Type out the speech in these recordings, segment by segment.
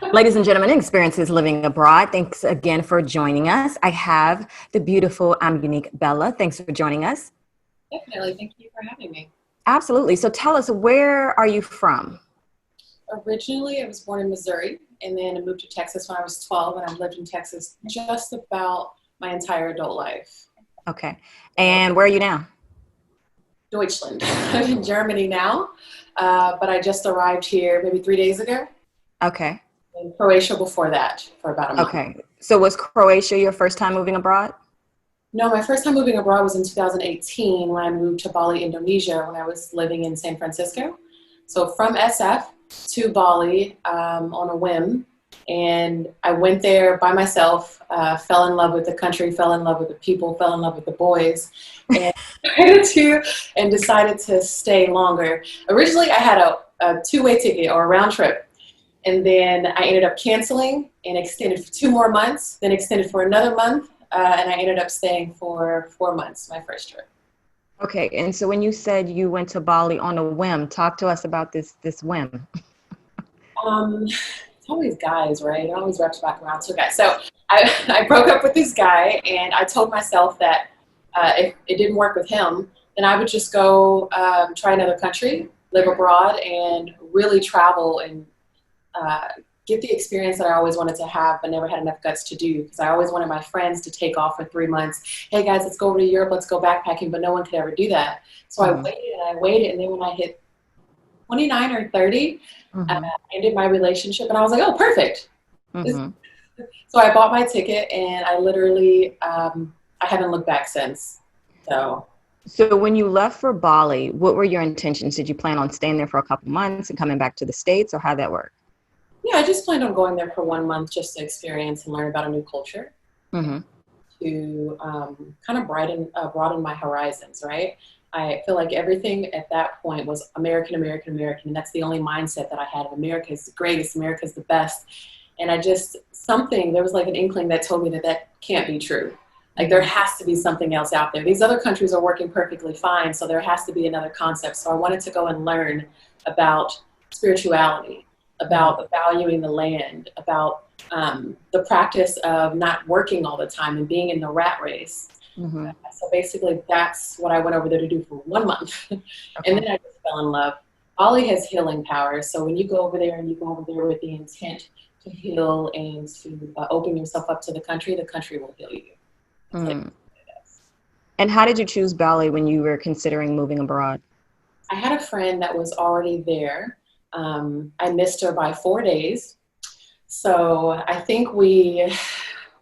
Ladies and gentlemen, Experiences Living Abroad. Thanks again for joining us. I have the beautiful, I'm Unique Bella. Thanks for joining us. Definitely. Thank you for having me. Absolutely. So tell us, where are you from? Originally, I was born in Missouri, and then I moved to Texas when I was 12, and I've lived in Texas just about my entire adult life. Okay. So, And where are you now? Deutschland. I'm in Germany now, but I just arrived here maybe 3 days ago, Okay. in Croatia before that for about a month. Okay. So was Croatia your first time moving abroad? No, my first time moving abroad was in 2018 when I moved to Bali, Indonesia, when I was living in San Francisco. So from SF to Bali on a whim. And I went there by myself, fell in love with the country, fell in love with the people, fell in love with the boys, and decided to stay longer. Originally, I had a two-way ticket or a round trip. And then I ended up canceling and extended for 2 more months, then extended for another month, and I ended up staying for 4 months, my first trip. Okay. And so when you said you went to Bali on a whim, talk to us about this whim. It's always guys, right? It always wraps back around to guys. So I broke up with this guy, and I told myself that if it didn't work with him, then I would just go try another country, live abroad, and really travel and uh, get the experience that I always wanted to have, but never had enough guts to do. Because I always wanted my friends to take off for 3 months. Hey guys, let's go over to Europe, let's go backpacking, but no one could ever do that. So I Mm-hmm. waited and I waited, and then when I hit 29 or 30, Mm-hmm. ended my relationship, and I was like, oh, perfect. Mm-hmm. So I bought my ticket, and I literally, I haven't looked back since. So So when you left for Bali, what were your intentions? Did you plan on staying there for a couple months and coming back to the States, or how'd that work? yeah, I just planned on going there for 1 month just to experience and learn about a new culture, Mm-hmm. to kind of broaden my horizons, right? I feel like everything at that point was American, American, American, and that's the only mindset that I had. America is the greatest, America is the best, and there was like an inkling that told me that that can't be true. Like there has to be something else out there. These other countries are working perfectly fine, so there has to be another concept. So I wanted to go and learn about spirituality, Mm-hmm. about valuing the land, about the practice of not working all the time and being in the rat race. Mm-hmm. So basically, that's what I went over there to do for 1 month. And Okay. then I just fell in love. Bali has healing powers. So when you go over there and you go over there with the intent to heal and to open yourself up to the country will heal you. That's like, Mm. And how did you choose Bali when you were considering moving abroad? I had a friend that was already there. I missed her by 4 days. So I think we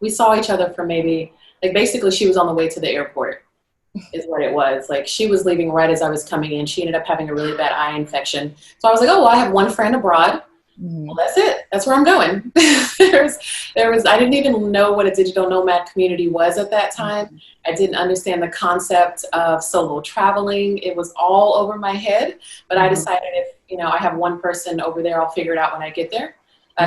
saw each other for maybe, like, basically she was on the way to the airport is what it was. Like she was leaving right as I was coming in. She ended up having a really bad eye infection. So I was like, oh, well, I have one friend abroad. Well, Mm-hmm. that's it. That's where I'm going. there's, I didn't even know what a digital nomad community was at that time. I didn't understand the concept of solo traveling. It was all over my head, but I Mm-hmm. decided if, I have one person over there, I'll figure it out when I get there.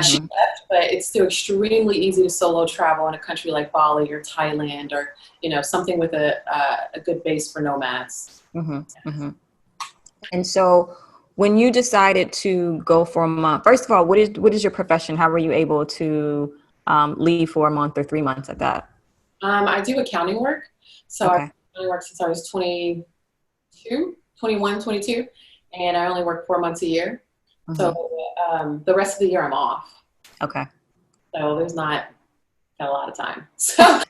She Mm-hmm. left, but it's still extremely easy to solo travel in a country like Bali or Thailand or, something with a good base for nomads. Mm-hmm. Mm-hmm. And so when you decided to go for a month, first of all, what is your profession? How were you able to leave for a month or 3 months at that? I do accounting work. So I've Okay. been accounting work since I was 22, 21, 22, and I only work 4 months a year. So Mm-hmm. the rest of the year I'm off. Okay. So there's not a lot of time. So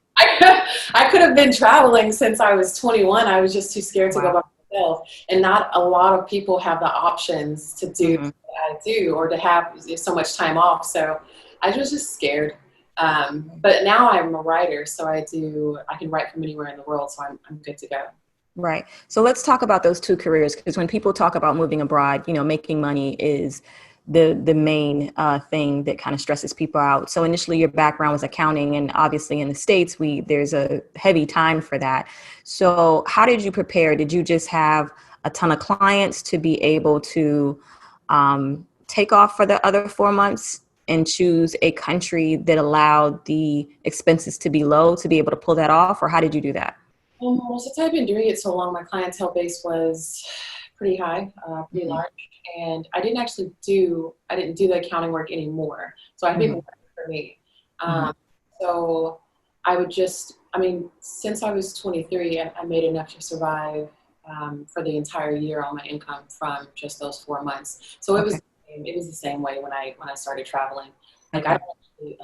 I could have been traveling since I was 21. I was just too scared to go Wow. by myself. And not a lot of people have the options to do Mm-hmm. what I do or to have so much time off. So I was just scared. But now I'm a writer, so I can write from anywhere in the world. So I'm good to go. Right. So let's talk about those two careers, because when people talk about moving abroad, making money is the main thing that kind of stresses people out. So initially, your background was accounting, and obviously in the States, there's a heavy time for that. So how did you prepare? Did you just have a ton of clients to be able to take off for the other 4 months and choose a country that allowed the expenses to be low to be able to pull that off, or how did you do that? Well, since I've been doing it so long, my clientele base was pretty high, pretty Mm-hmm. large, and I didn't do the accounting work anymore. So I think it worked for me. So I would just, I mean, since I was 23, I made enough to survive for the entire year on my income from just those 4 months. So it was the same way when I started traveling. Like I don't actually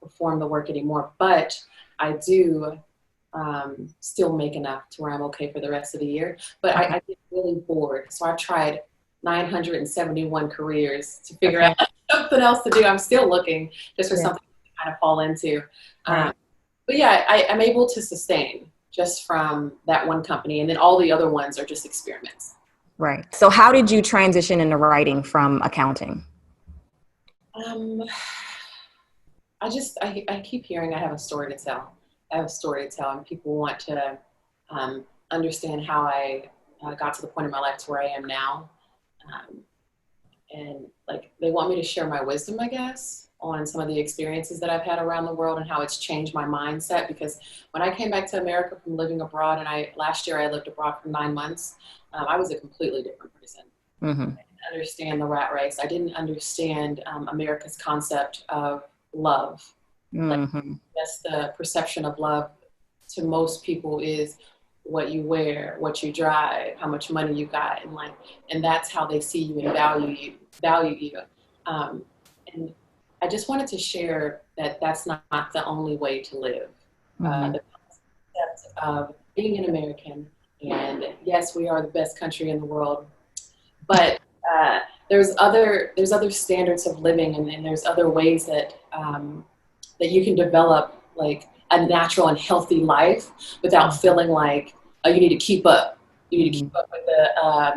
perform the work anymore, but I do still make enough to where I'm okay for the rest of the year. But I get really bored. So I've tried 971 careers to figure out something else to do. I'm still looking just for something to kind of fall into. But yeah, I'm able to sustain just from that one company. And then all the other ones are just experiments. Right. So how did you transition into writing from accounting? I keep hearing I have a story to tell. I have a story to tell, and people want to understand how I got to the point in my life to where I am now. And like they want me to share my wisdom, I guess, on some of the experiences that I've had around the world and how it's changed my mindset. Because when I came back to America from living abroad, and last year I lived abroad for 9 months, I was a completely different person. I didn't understand the rat race. I didn't understand America's concept of love. Like, that's the perception of love to most people is what you wear, what you drive, how much money you got, and that's how they see you and value you. And I just wanted to share that that's not the only way to live. The concept of being an American, and yes, we are the best country in the world, but there's other standards of living, and there's other ways that that you can develop like a natural and healthy life without feeling like, oh, you need to keep up. You need to keep up with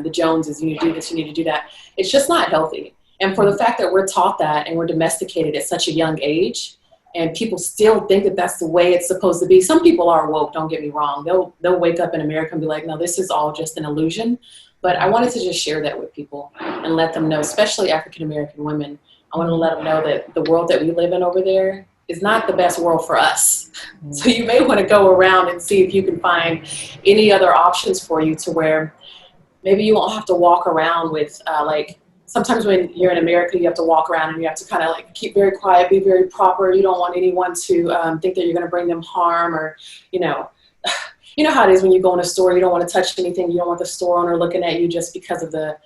the Joneses. You need to do this. You need to do that. It's just not healthy. And for the fact that we're taught that and we're domesticated at such a young age, and people still think that that's the way it's supposed to be. Some people are woke. Don't get me wrong. They'll wake up in America and be like, no, this is all just an illusion. But I wanted to just share that with people and let them know, especially African American women. I want to let them know that the world that we live in over there is not the best world for us. So you may want to go around and see if you can find any other options for you to where maybe you won't have to walk around with like sometimes when you're in America, you have to walk around and you have to kind of like keep very quiet, be very proper. You don't want anyone to think that you're going to bring them harm, or, you know how it is when you go in a store, you don't want to touch anything. You don't want the store owner looking at you just because of the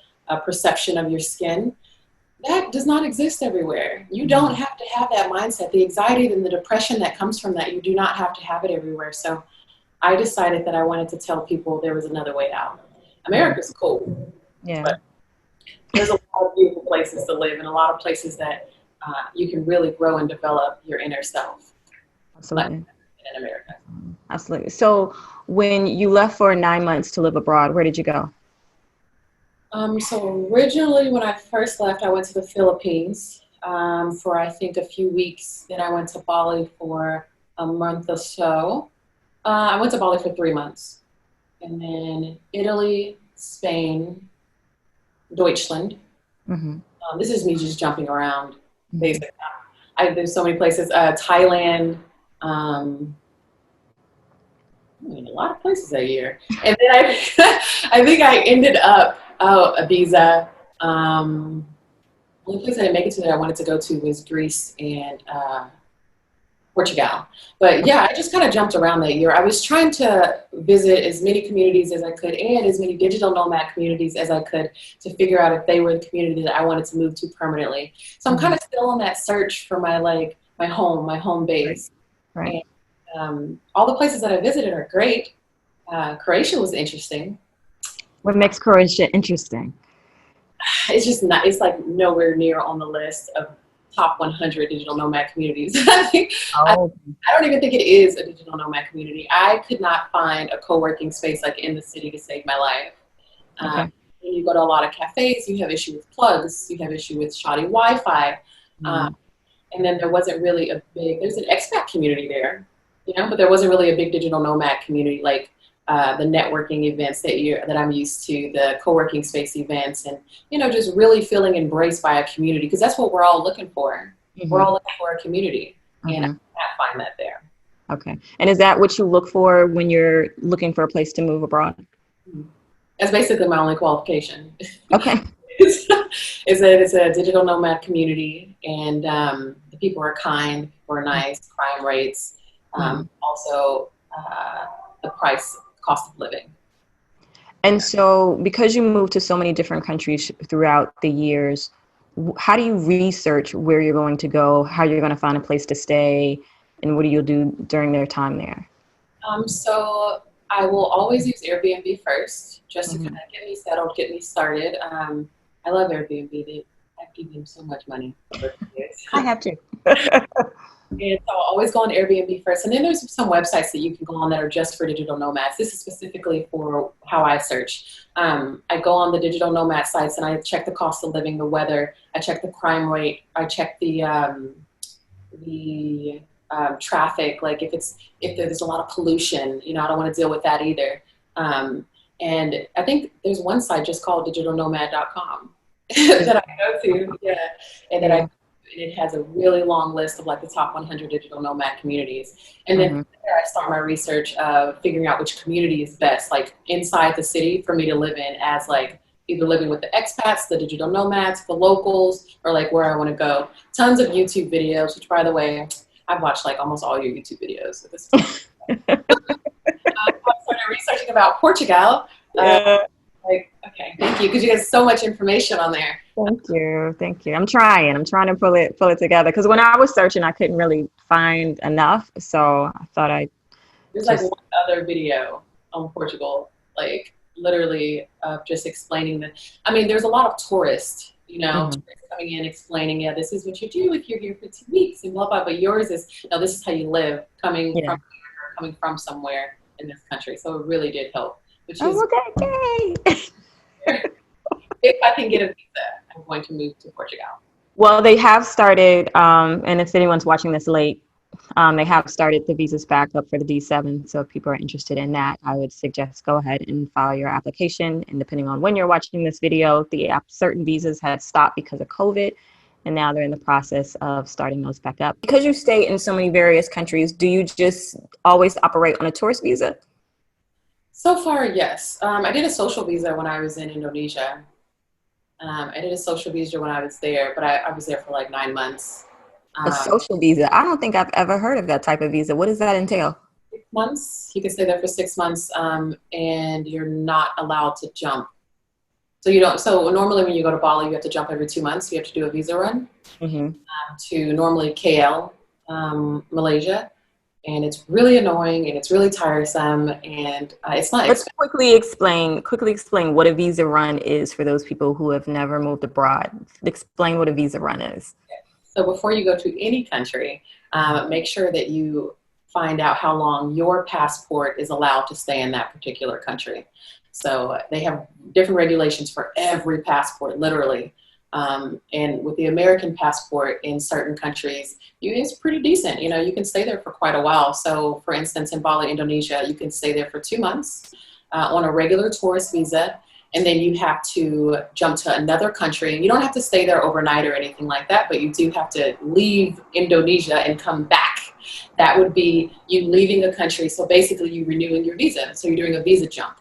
perception of your skin. That does not exist everywhere. You don't have to have that mindset. The anxiety and the depression that comes from that, you do not have to have it everywhere. So I decided that I wanted to tell people there was another way out. America's cool. Yeah. But there's a lot of beautiful places to live and a lot of places that you can really grow and develop your inner self. Absolutely. Like in America. Absolutely. So when you left for 9 months to live abroad, where did you go? So originally when I first left, I went to the Philippines for I think a few weeks. Then I went to Bali for a month or so. I went to Bali for 3 months. And then Italy, Spain, Deutschland. This is me just jumping around, basically. There's so many places. Thailand. A lot of places that year. And then I think I ended up Ibiza. The only place I didn't make it to that I wanted to go to was Greece and Portugal. But yeah, I just kind of jumped around that year. I was trying to visit as many communities as I could and as many digital nomad communities as I could to figure out if they were the community that I wanted to move to permanently. So I'm kind of still on that search for my home base. Right. And all the places that I visited are great. Croatia was interesting. What makes Croatia interesting? It's just not, it's like nowhere near on the list of top 100 digital nomad communities. I don't even think it is a digital nomad community. I could not find a co-working space like in the city to save my life. When you go to a lot of cafes, you have issue with plugs, you have issue with shoddy Wi-Fi. And then there wasn't really there's an expat community there, but there wasn't really a big digital nomad community like the networking events that I'm used to, the co-working space events, and, just really feeling embraced by a community, because that's what we're all looking for. We're all looking for a community, and I can't find that there. Okay. And is that what you look for when you're looking for a place to move abroad? That's basically my only qualification. Okay. It's a digital nomad community, and the people are kind, people are nice, crime rates, also the cost of living. And so because you moved to so many different countries throughout the years, how do you research where you're going to go, how you're going to find a place to stay, and what do you do during their time there? So I will always use Airbnb first, just to kind of get me settled, get me started. I love Airbnb. I've given them so much money over the years. I have to. And so I'll always go on Airbnb first. And then there's some websites that you can go on that are just for digital nomads. This is specifically for how I search. I go on the digital nomad sites and I check the cost of living, the weather. I check the crime rate. I check the traffic. Like if there's a lot of pollution, I don't want to deal with that either. And I think there's one site just called digitalnomad.com that I go to. Yeah. And then it has a really long list of like the top 100 digital nomad communities. And then there I start my research of figuring out which community is best, like inside the city for me to live in as like either living with the expats, the digital nomads, the locals, or like where I want to go. Tons of YouTube videos, which by the way, I've watched like almost all your YouTube videos at this point. I started researching about Portugal. Okay, thank you, because you have so much information on there. Thank you. I'm trying to pull it together, because when I was searching, I couldn't really find enough. So I thought there's like one other video on Portugal, like literally just explaining there's a lot of tourists, tourists coming in explaining, this is what you do if you're here for 2 weeks and blah, blah. But yours is, no, this is how you live coming from somewhere in this country. So it really did help. Which is, if I can get a visa, I'm going to move to Portugal. Well, they have started, and if anyone's watching this late, they have started the visas back up for the D7. So if people are interested in that, I would suggest go ahead and file your application. And depending on when you're watching this video, certain visas had stopped because of COVID, and now they're in the process of starting those back up. Because you stay in so many various countries, do you just always operate on a tourist visa? So far, yes. I did a social visa when I was in Indonesia. I did a social visa when I was there, but I was there for like 9 months. A social visa? I don't think I've ever heard of that type of visa. What does that entail? 6 months. You can stay there for 6 months, and you're not allowed to jump. So normally when you go to Bali, you have to jump every 2 months. You have to do a visa run to normally KL, Malaysia. And it's really annoying and it's really tiresome, and it's not. Let's quickly explain what a visa run is for those people who have never moved abroad. Explain what a visa run is. So before you go to any country, make sure that you find out how long your passport is allowed to stay in that particular country. So they have different regulations for every passport, literally. And with the American passport in certain countries, it's pretty decent. You can stay there for quite a while. So for instance, in Bali, Indonesia, you can stay there for 2 months on a regular tourist visa. And then you have to jump to another country. You don't have to stay there overnight or anything like that, but you do have to leave Indonesia and come back. That would be you leaving a country. So basically you renewing your visa. So you're doing a visa jump.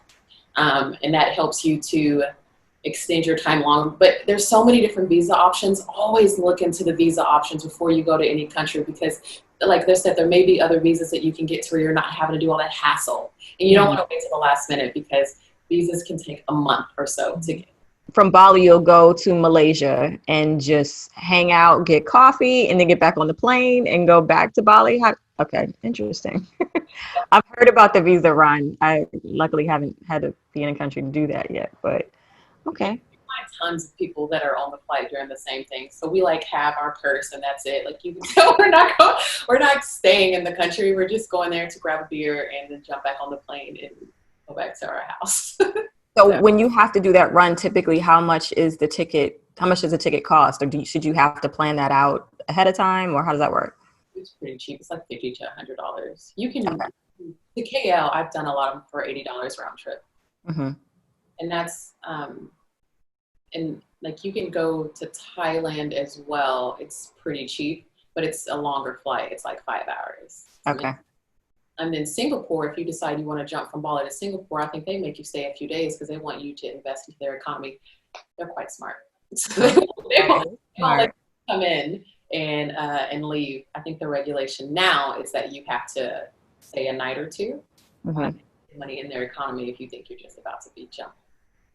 And that helps you to extend your time long. But there's so many different visa options. Always look into the visa options before you go to any country, because like they said, there may be other visas that you can get to where you're not having to do all that hassle. And you don't want to wait till the last minute, because visas can take a month or so to get. From Bali, you'll go to Malaysia and just hang out, get coffee, and then get back on the plane and go back to Bali. Okay, interesting. I've heard about the visa run. I luckily haven't had to be in a country to do that yet, but okay. You find tons of people that are on the flight doing the same thing. So we like have our purse and that's it. Like you can tell we're not staying in the country. We're just going there to grab a beer and then jump back on the plane and go back to our house. So when you have to do that run, typically how much does the ticket cost? Or should you have to plan that out ahead of time, or how does that work? It's pretty cheap. It's like $50 to $100. You can, to KL, I've done a lot of them for $80 round trip. Mm-hmm. And that's, and like you can go to Thailand as well. It's pretty cheap, but it's a longer flight. It's like 5 hours. Okay. And then Singapore, if you decide you want to jump from Bali to Singapore, I think they make you stay a few days because they want you to invest into their economy. They're quite smart. So they won't let you come in and leave. I think the regulation now is that you have to stay a night or two, Mm-hmm. money in their economy if you think you're just about to be jumped.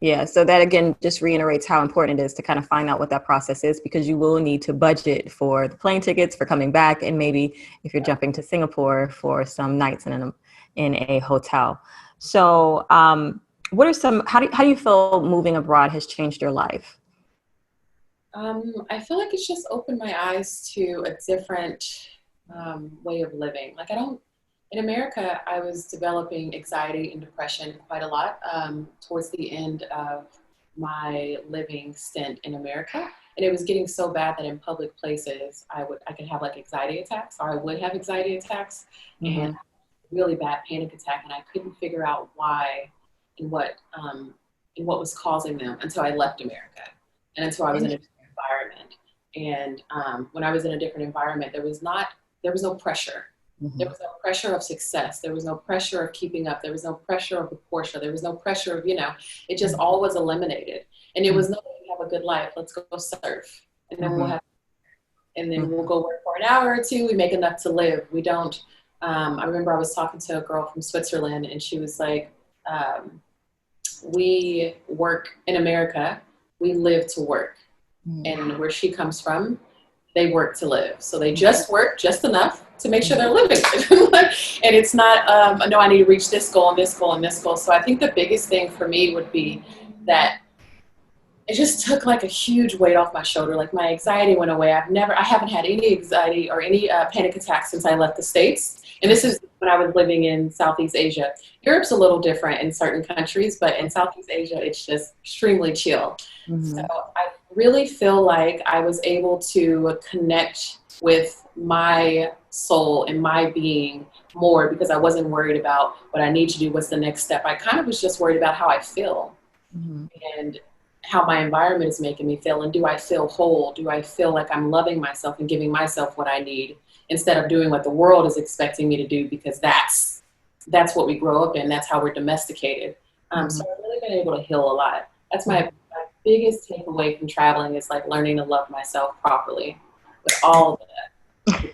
Yeah, so that again just reiterates how important it is to kind of find out what that process is, because you will need to budget for the plane tickets, for coming back, and maybe if you're jumping to Singapore for some nights in a hotel. So, what are some? How do you feel moving abroad has changed your life? I feel like it's just opened my eyes to a different way of living. Like I don't, in America, I was developing anxiety and depression quite a lot towards the end of my living stint in America. And it was getting so bad that in public places, I could have like anxiety attacks, or I would have anxiety attacks, and Mm-hmm. really bad panic attack, and I couldn't figure out why and what was causing them until I left America and until I was in a different environment. And when I was in a different environment, there was no pressure. There Mm-hmm. was no pressure of success. There was no pressure of keeping up. There was no pressure of the Porsche. There was no pressure of, it just all was eliminated. And it was, no, we have a good life. Let's go surf. And then Mm-hmm. we'll go work for an hour or two. We make enough to live. We don't, I remember I was talking to a girl from Switzerland, and she was like, we work in America, we live to work. And where she comes from, they work to live. So they just work just enough to make sure they're living. And it's not, no, I need to reach this goal and this goal and this goal. So I think the biggest thing for me would be that it just took like a huge weight off my shoulder. Like my anxiety went away. I haven't had any anxiety or any panic attacks since I left the States. And this is when I was living in Southeast Asia. Europe's a little different in certain countries, but in Southeast Asia, it's just extremely chill. Mm-hmm. So I really feel like I was able to connect with my soul and my being more, because I wasn't worried about what I need to do, what's the next step. I kind of was just worried about how I feel. Mm-hmm. And how my environment is making me feel, and do I feel whole? Do I feel like I'm loving myself and giving myself what I need, instead of doing what the world is expecting me to do, because that's what we grow up in. That's how we're domesticated. So I've really been able to heal a lot. That's my biggest takeaway from traveling, is like learning to love myself properly with all that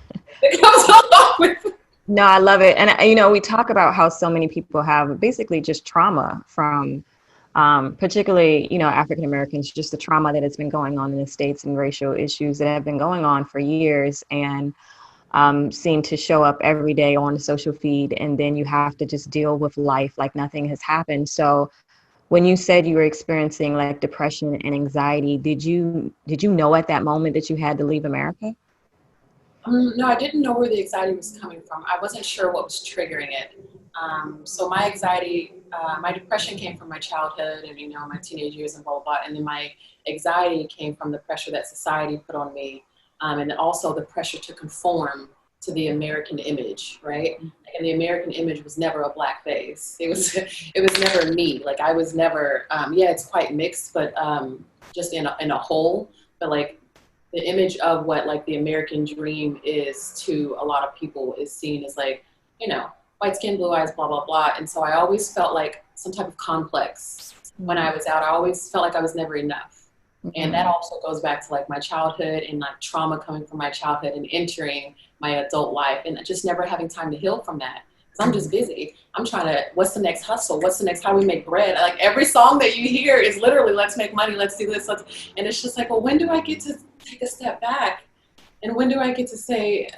comes along with. No, I love it. And, we talk about how so many people have basically just trauma from, particularly, African Americans, just the trauma that has been going on in the States and racial issues that have been going on for years, and seem to show up every day on the social feed. And then you have to just deal with life like nothing has happened. So when you said you were experiencing like depression and anxiety, did you know at that moment that you had to leave America? No, I didn't know where the anxiety was coming from. I wasn't sure what was triggering it. So my anxiety, my depression came from my childhood and, my teenage years and blah, blah, blah. And then my anxiety came from the pressure that society put on me. And then also the pressure to conform to the American image, right? And the American image was never a black face. It was never me. Like I was never, it's quite mixed, but just in a whole, but like, the image of what like the American dream is to a lot of people is seen as like, white skin, blue eyes, blah, blah, blah. And so I always felt like some type of complex when I was out. I always felt like I was never enough. And that also goes back to like my childhood and like trauma coming from my childhood and entering my adult life and just never having time to heal from that. Because I'm just busy. I'm trying to, what's the next hustle? What's the next, how do we make bread? Like every song that you hear is literally, let's make money, let's do this. And it's just like, well, when do I get to take a step back? And when do I get to say,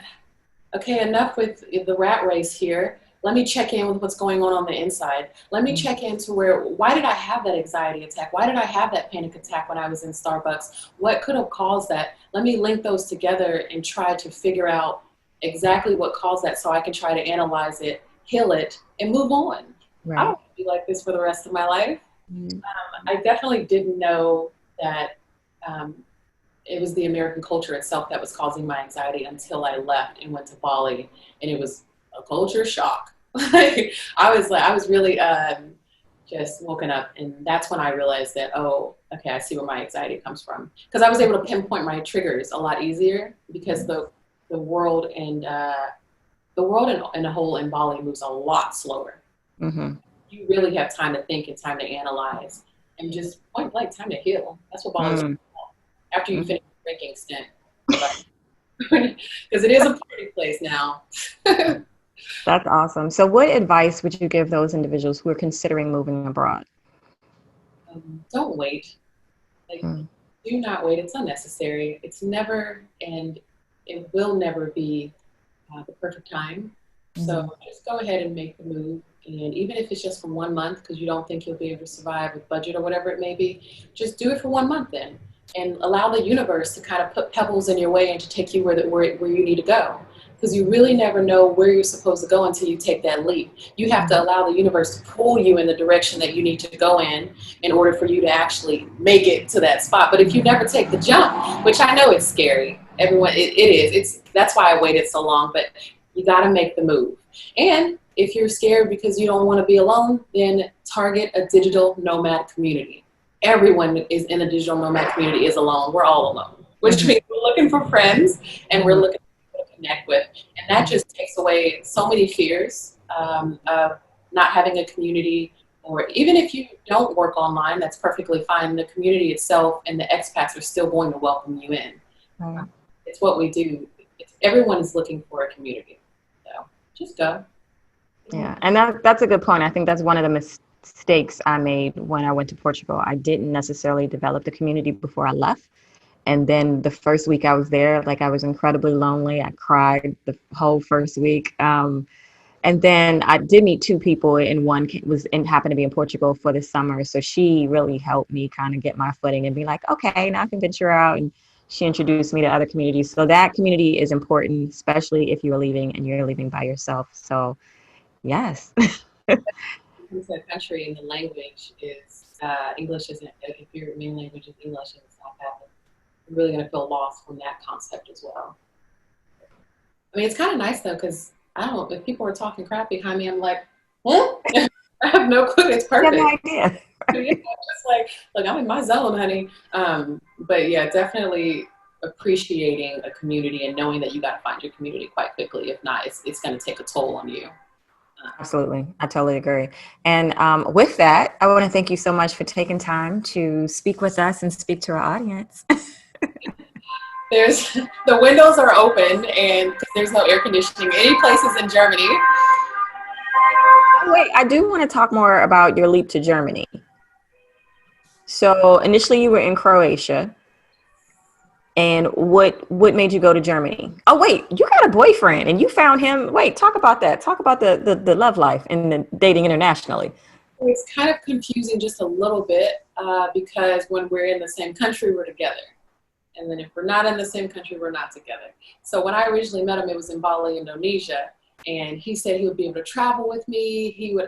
okay, enough with the rat race here. Let me check in with what's going on the inside. Let me check into why did I have that anxiety attack? Why did I have that panic attack when I was in Starbucks? What could have caused that? Let me link those together and try to figure out exactly what caused that so I can try to analyze it, heal it, and move on. Right. I don't want to be like this for the rest of my life. I definitely didn't know that it was the American culture itself that was causing my anxiety until I left and went to Bali, and it was a culture shock. I was really just woken up, and that's when I realized that, oh, okay, I see where my anxiety comes from. Because I was able to pinpoint my triggers a lot easier, because the world and in a whole in Bali moves a lot slower. Mm-hmm. You really have time to think and time to analyze, and just point blank time to heal. That's what Bali's about. After you finish your drinking stint. because it is a party place now. That's awesome. So what advice would you give those individuals who are considering moving abroad? Don't wait. Like, Mm. do not wait. It's unnecessary. It's never, and it will never be the perfect time. Mhm. So just go ahead and make the move. And even if it's just for 1 month, because you don't think you'll be able to survive with budget or whatever it may be, just do it for 1 month then. And allow the universe to kind of put pebbles in your way and to take you where you need to go. Because you really never know where you're supposed to go until you take that leap. You have to allow the universe to pull you in the direction that you need to go in order for you to actually make it to that spot. But if you never take the jump, which I know it's scary, everyone, it is. That's why I waited so long. But you got to make the move. And if you're scared because you don't want to be alone, then target a digital nomad community. Everyone is in a digital nomad community is alone. We're all alone, which means we're looking for friends and we're looking for people to connect with. And that just takes away so many fears of not having a community. Or even if you don't work online, that's perfectly fine. The community itself and the expats are still going to welcome you in. Right. It's what we do. Everyone is looking for a community. So just go. Yeah, and that's a good point. I think that's one of the mistakes I made when I went to Portugal. I didn't necessarily develop the community before I left. And then the first week I was there, like I was incredibly lonely. I cried the whole first week. And then I did meet two people, and one happened to be in Portugal for the summer. So she really helped me kind of get my footing and be like, okay, now I can venture out. And she introduced me to other communities. So that community is important, especially if you're leaving and you're leaving by yourself. So yes. Into a country and the language is English isn't, if your main language is English and it's not that, you're really going to feel lost from that concept as well. I mean, it's kind of nice though, because I don't know, if people are talking crap behind me, I'm like, huh? I have no clue. It's I have perfect. no idea. Yeah, just like, look, I'm in my zone, honey. But yeah, definitely appreciating a community and knowing that you got to find your community quite quickly. If not, it's going to take a toll on you. Absolutely. I totally agree. And with that, I want to thank you so much for taking time to speak with us and speak to our audience. There's the windows are open and there's no air conditioning any places in Germany. Wait, I do want to talk more about your leap to Germany. So initially you were in Croatia. And what made you go to Germany? Oh, wait, you got a boyfriend and you found him. Wait, talk about that. Talk about the love life and the dating internationally. It's kind of confusing just a little bit because when we're in the same country, we're together. And then if we're not in the same country, we're not together. So when I originally met him, it was in Bali, Indonesia. And he said he would be able to travel with me. He would,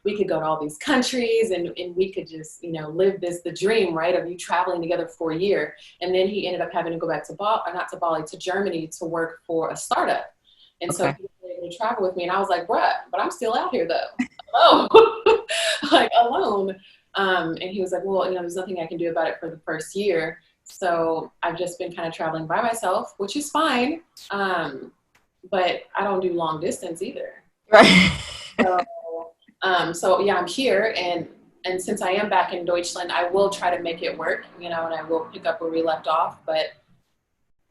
we could go to all these countries and we could just, live the dream, right, of you traveling together for a year. And then he ended up having to go back to Bali, to Germany to work for a startup. And so he was able to travel with me. And I was like, bruh, but I'm still out here though. Oh, like alone. And he was like, well, there's nothing I can do about it for the first year. So I've just been kind of traveling by myself, which is fine. But I don't do long distance either. Right. So yeah, I'm here, and since I am back in Deutschland, I will try to make it work, and I will pick up where we left off. But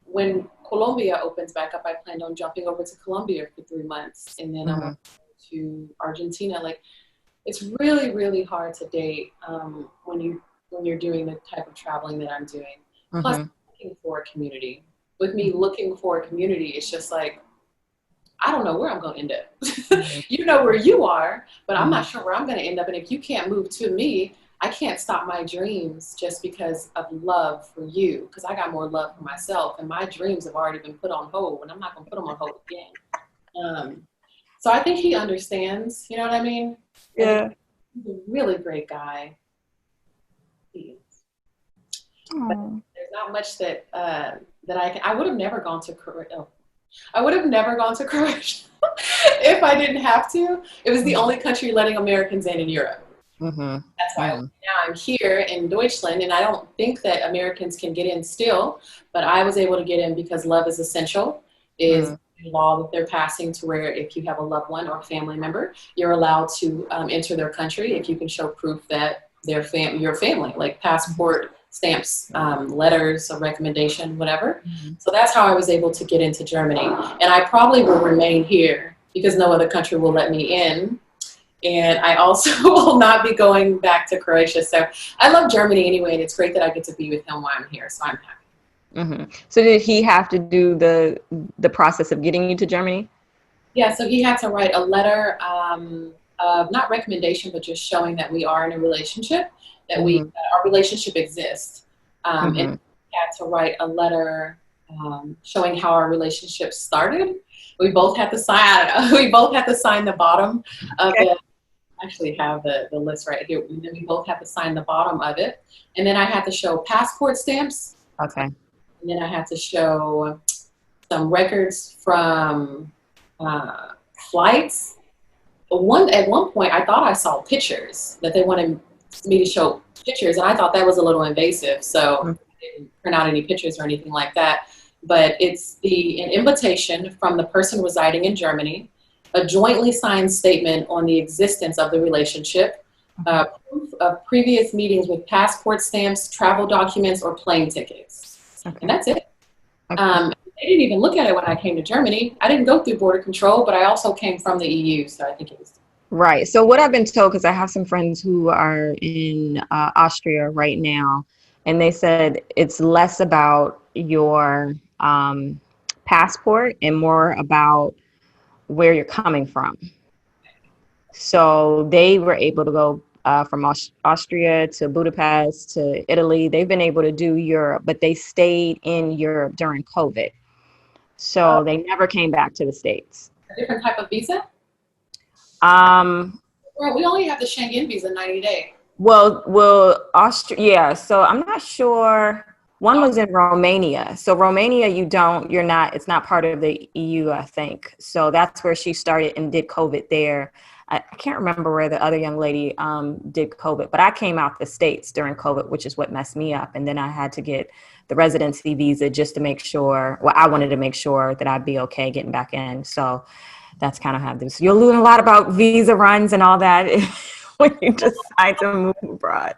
when Colombia opens back up, I planned on jumping over to Colombia for 3 months, and then I'm going to Argentina. Like, it's really, really hard to date when you're doing the type of traveling that I'm doing. Plus, looking for a community. With me looking for a community, it's just like, I don't know where I'm going to end up. You know where you are, but I'm not sure where I'm going to end up. And if you can't move to me, I can't stop my dreams just because of love for you, because I got more love for myself, and my dreams have already been put on hold, and I'm not going to put them on hold again. So I think he understands, you know what I mean? Yeah. He's a really great guy. He is. But there's not much that I would have never gone to Korea. I would have never gone to Croatia if I didn't have to. It was the only country letting Americans in Europe. That's why now I'm here in Deutschland, and I don't think that Americans can get in still, but I was able to get in because love is essential is a law that they're passing to where if you have a loved one or family member, you're allowed to enter their country if you can show proof that they're your family, like passport stamps, letters, a recommendation, whatever. So that's how I was able to get into Germany. And I probably will remain here because no other country will let me in. And I also will not be going back to Croatia. So I love Germany anyway, and it's great that I get to be with him while I'm here. So I'm happy. So did he have to do the process of getting you to Germany? Yeah, so he had to write a letter of not recommendation, but just showing that we are in a relationship, that our relationship exists. And he had to write a letter showing how our relationship started. We both had to sign. We both had to sign the bottom of it. I actually have the list right here. And then we both had to sign the bottom of it, and then I had to show passport stamps. Okay. And then I had to show some records from flights. At one point, I thought I saw pictures, that they wanted me to show pictures, and I thought that was a little invasive, so I didn't print out any pictures or anything like that. But it's an invitation from the person residing in Germany, a jointly signed statement on the existence of the relationship, proof of previous meetings with passport stamps, travel documents, or plane tickets. And that's it. They didn't even look at it when I came to Germany. I didn't go through border control, but I also came from the EU, so I think it was. Right. So what I've been told, because I have some friends who are in Austria right now, and they said it's less about your passport and more about where you're coming from. So they were able to go from Austria to Budapest to Italy. They've been able to do Europe, but they stayed in Europe during COVID. So they never came back to the States. A different type of visa? Well, we only have the Schengen visa 90 days. Well, Austria, yeah. So I'm not sure. One was in Romania. So Romania, it's not part of the EU, I think. So that's where she started and did COVID there. I can't remember where the other young lady did COVID, but I came out the States during COVID, which is what messed me up. And then I had to get the residency visa just to make sure, I wanted to make sure that I'd be okay getting back in. So that's kind of how this. You'll learn a lot about visa runs and all that when you decide to move abroad.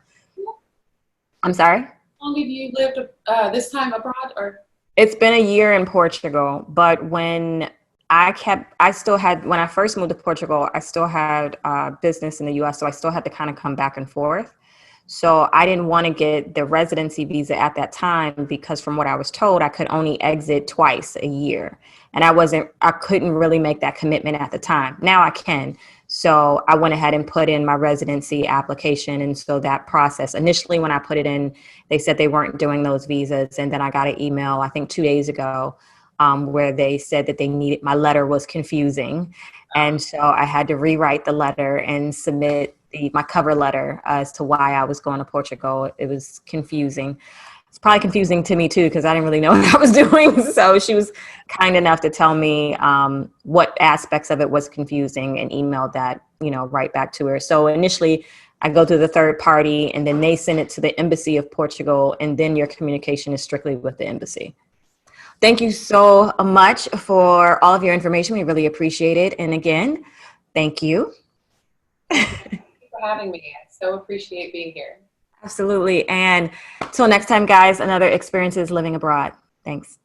I'm sorry? How long have you lived this time abroad? Or it's been a year in Portugal, but when I first moved to Portugal, I still had business in the US, so I still had to kind of come back and forth. So I didn't want to get the residency visa at that time because from what I was told, I could only exit twice a year. And I couldn't really make that commitment at the time. Now I can. So I went ahead and put in my residency application. And so that process, initially when I put it in, they said they weren't doing those visas. And then I got an email, I think 2 days ago, where they said that my letter was confusing. And so I had to rewrite the letter and submit my cover letter as to why I was going to Portugal. It was confusing. It's probably confusing to me too, because I didn't really know what I was doing. So she was kind enough to tell me what aspects of it was confusing and emailed that, right back to her. So initially I go to the third party and then they send it to the embassy of Portugal. And then your communication is strictly with the embassy. Thank you so much for all of your information. We really appreciate it. And again, thank you. Thank you for having me. I so appreciate being here. Absolutely. And till next time, guys, another Experiences Living Abroad. Thanks.